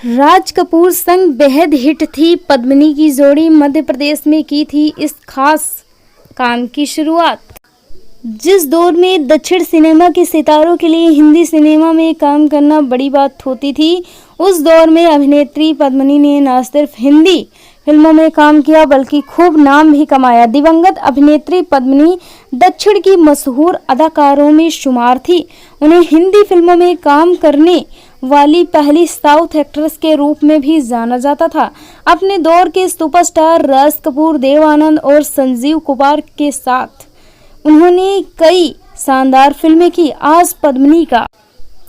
राज कपूर संग बेहद हिट थी पद्मिनी की जोड़ी। मध्य प्रदेश में की थी इस खास काम की शुरुआत। जिस दौर में दक्षिण सिनेमा के सितारों के लिए हिंदी सिनेमा में काम करना बड़ी बात होती थी, उस दौर में अभिनेत्री पद्मिनी ने न सिर्फ हिंदी फिल्मों में काम किया बल्कि खूब नाम भी कमाया। दिवंगत अभिनेत्री पद्मिनी दक्षिण की मशहूर अदाकारों में शुमार थी। उन्हें हिंदी फिल्मों में काम करने वाली पहली साउथ एक्ट्रेस के रूप में भी जाना जाता था। अपने दौर के सुपरस्टार राज कपूर, देव आनंद और संजीव कुमार के साथ उन्होंने कई शानदार फिल्में की। आज पद्मिनी का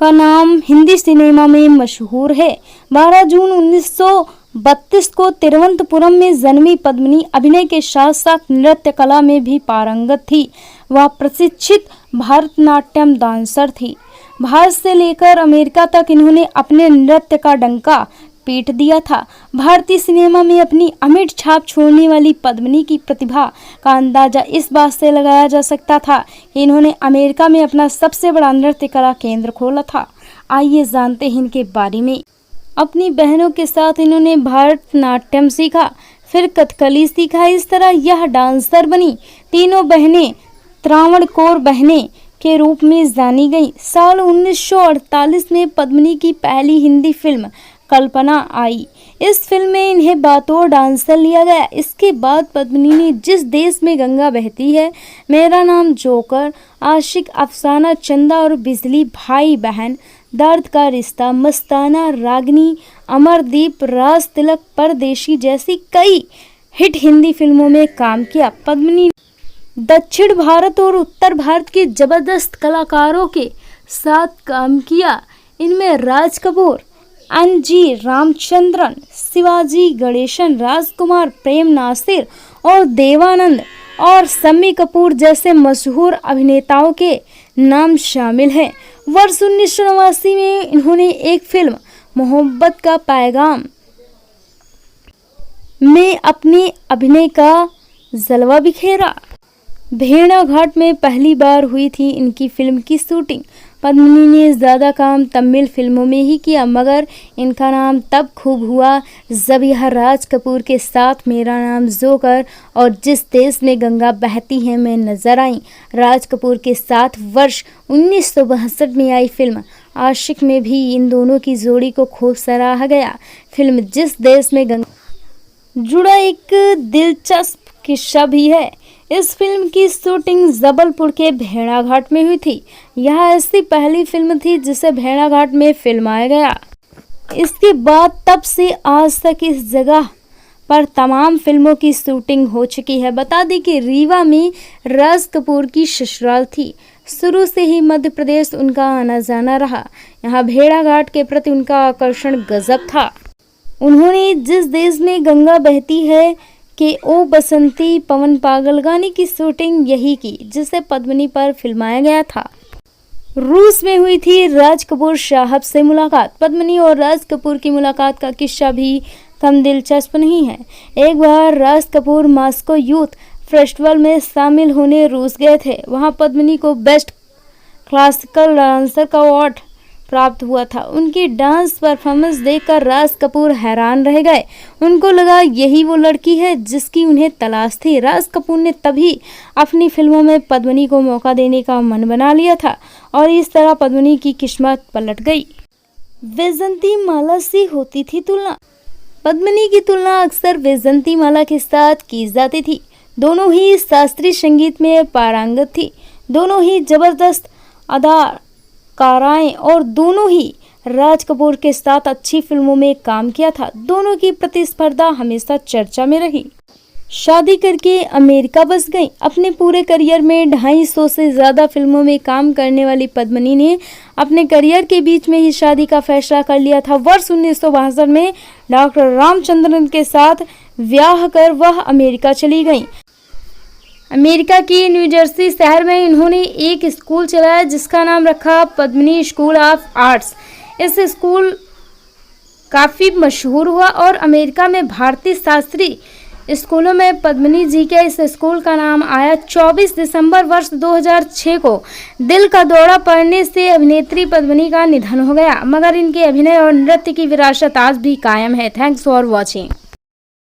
नाम हिंदी सिनेमा में मशहूर है। 12 जून 1932 को तिरुवनंतपुरम में जन्मी पद्मिनी अभिनय के साथ साथ नृत्य कला में भी पारंगत थी। वह प्रशिक्षित भरतनाट्यम डांसर थी। भारत से लेकर अमेरिका तक इन्होंने अपने नृत्य का डंका पीट दिया था। भारतीय सिनेमा में अपनी अमिट छाप छोड़ने वाली पद्मिनी की प्रतिभा का अंदाजा इस बात से लगाया जा सकता था कि इन्होंने अमेरिका में अपना सबसे बड़ा नृत्य कला केंद्र खोला था। आइए जानते हैं इनके बारे में। अपनी बहनों के साथ इन्होंने भरतनाट्यम सीखा, फिर कथकली सीखा। इस तरह यह डांसर बनी। तीनों बहनें त्रावणकोर बहनें के रूप में जानी गई। साल 1948 में पद्मिनी की पहली हिंदी फिल्म कल्पना आई। इस फिल्म में इन्हें बतौर डांसर लिया गया। इसके बाद पद्मिनी ने जिस देश में गंगा बहती है, मेरा नाम जोकर, आशिक अफसाना, चंदा और बिजली, भाई बहन, दर्द का रिश्ता, मस्ताना, रागिनी, अमरदीप, राज तिलक, परदेशी जैसी कई हिट हिंदी फिल्मों में काम किया। पद्मिनी दक्षिण भारत और उत्तर भारत के जबरदस्त कलाकारों के साथ काम किया। इनमें राज कपूर, एन.जी. रामचंद्रन, शिवाजी गणेशन, राजकुमार, प्रेम नासिर और देवानंद और शम्मी कपूर जैसे मशहूर अभिनेताओं के नाम शामिल हैं। वर्ष 1989 में इन्होंने एक फिल्म मोहब्बत का पैगाम में अपने अभिनय का जलवा बिखेरा। भेड़ाघाट में पहली बार हुई थी इनकी फिल्म की शूटिंग। पद्मिनी ने ज़्यादा काम तमिल फिल्मों में ही किया, मगर इनका नाम तब खूब हुआ जब यह राज कपूर के साथ मेरा नाम जोकर और जिस देश में गंगा बहती है में नजर आई। राज कपूर के साथ वर्ष 1962 में आई फिल्म आशिक में भी इन दोनों की जोड़ी को खूब सराहा गया। फिल्म जिस देश में गंगा जुड़ा एक दिलचस्प किस्सा भी है। इस फिल्म की शूटिंग जबलपुर के भेड़ाघाट में हुई थी। यह ऐसी पहली फिल्म थी जिसे भेड़ाघाट में फिल्माया गया। इसके बाद तब से आज तक इस जगह पर तमाम फिल्मों की शूटिंग हो चुकी है। बता दें कि रीवा में राज कपूर की ससुराल थी। शुरू से ही मध्य प्रदेश उनका आना जाना रहा। यहाँ भेड़ाघाट के प्रति उनका आकर्षण गजब था। उन्होंने जिस देश में गंगा बहती है के ओ बसंती पवन पागल गाने की शूटिंग यही की, जिसे पद्मिनी पर फिल्माया गया था। रूस में हुई थी राज कपूर साहब से मुलाकात। पद्मिनी और राज कपूर की मुलाकात का किस्सा भी कम दिलचस्प नहीं है। एक बार Raj Kapoor Moscow youth festival में शामिल होने रूस गए थे। वहां पद्मिनी को बेस्ट क्लासिकल डांसर का अवार्ड प्राप्त हुआ था। उनकी डांस परफॉर्मेंस देखकर राज कपूर हैरान रह गए। उनको लगा यही वो लड़की है जिसकी उन्हें तलाश थी। राज कपूर ने तभी अपनी फिल्मों में पद्मिनी को मौका देने का मन बना लिया था और इस तरह पद्मिनी की किस्मत पलट गई। वैजंती माला से होती थी तुलना। पद्मिनी की तुलना अक्सर वैजंती माला के साथ की जाती थी। दोनों ही शास्त्रीय संगीत में पारंगत थी। दोनों ही जबरदस्त अदाकाराएं और दोनों ही राज कपूर के साथ अच्छी फिल्मों में काम किया था। दोनों की प्रतिस्पर्धा हमेशा चर्चा में रही। शादी करके अमेरिका बस गई। अपने पूरे करियर में 250 से ज्यादा फिल्मों में काम करने वाली पद्मिनी ने अपने करियर के बीच में ही शादी का फैसला कर लिया था। वर्ष 1962 में डॉक्टर रामचंद्रन के साथ ब्याह कर वह अमेरिका चली गई। अमेरिका की न्यू जर्सी शहर में इन्होंने एक स्कूल चलाया जिसका नाम रखा पद्मिनी स्कूल ऑफ आर्ट्स। इस स्कूल काफ़ी मशहूर हुआ और अमेरिका में भारतीय शास्त्रीय स्कूलों में पद्मिनी जी के इस स्कूल का नाम आया। 24 दिसंबर वर्ष 2006 को दिल का दौरा पड़ने से अभिनेत्री पद्मिनी का निधन हो गया, मगर इनके अभिनय और नृत्य की विरासत आज भी कायम है। Thanks for watching.